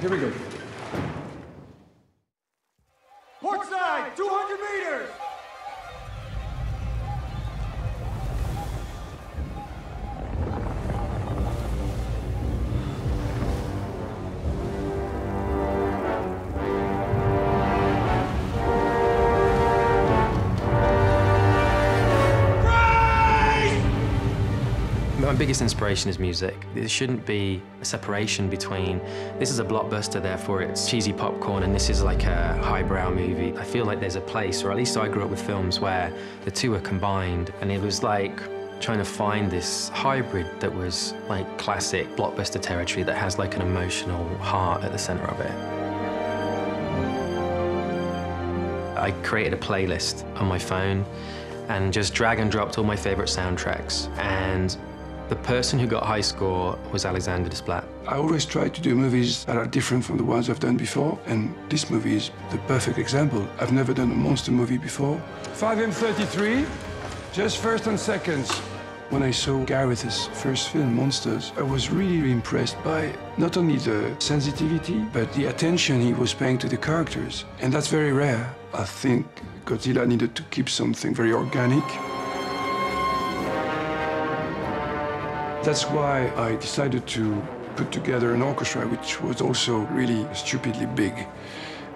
Here we go. Port side, 200 meters! My biggest inspiration is music. There shouldn't be a separation between this is a blockbuster, therefore it's cheesy popcorn, and this is like a highbrow movie. I feel like there's a place, or at least I grew up with films where the two are combined, and it was like trying to find this hybrid that was like classic blockbuster territory that has like an emotional heart at the center of it. I created a playlist on my phone and just drag and dropped all my favorite soundtracks, and the person who got high score was Alexander Desplat. I always try to do movies that are different from the ones I've done before, and this movie is the perfect example. I've never done a monster movie before. 5M33, just first and seconds. When I saw Gareth's first film, Monsters, I was really impressed by not only the sensitivity, but the attention he was paying to the characters. And that's very rare. I think Godzilla needed to keep something very organic. That's why I decided to put together an orchestra which was also really stupidly big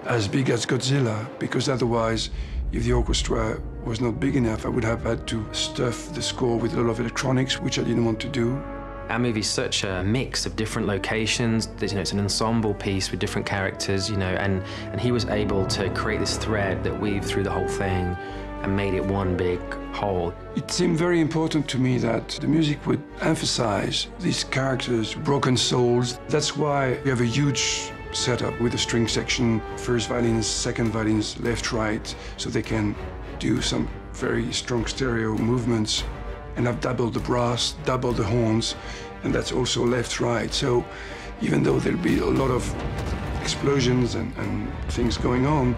as Godzilla, because otherwise, if the orchestra was not big enough, I would have had to stuff the score with a lot of electronics, which I didn't want to do. Our movie's such a mix of different locations. You know, it's an ensemble piece with different characters, you know, and he was able to create this thread that weaved through the whole thing and made it one big whole. It seemed very important to me that the music would emphasize these characters' broken souls. That's why we have a huge setup with a string section, first violins, second violins, left, right, so they can do some very strong stereo movements. And I've doubled the brass, doubled the horns, and that's also left, right. So even though there'll be a lot of explosions and things going on,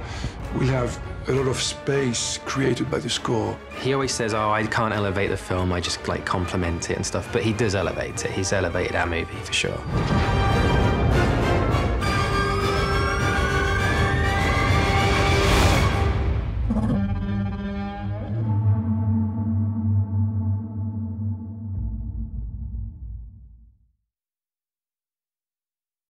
we'll have a lot of space created by the score. He always says, oh, I can't elevate the film, I just like compliment it and stuff, but he does elevate it. He's elevated our movie for sure.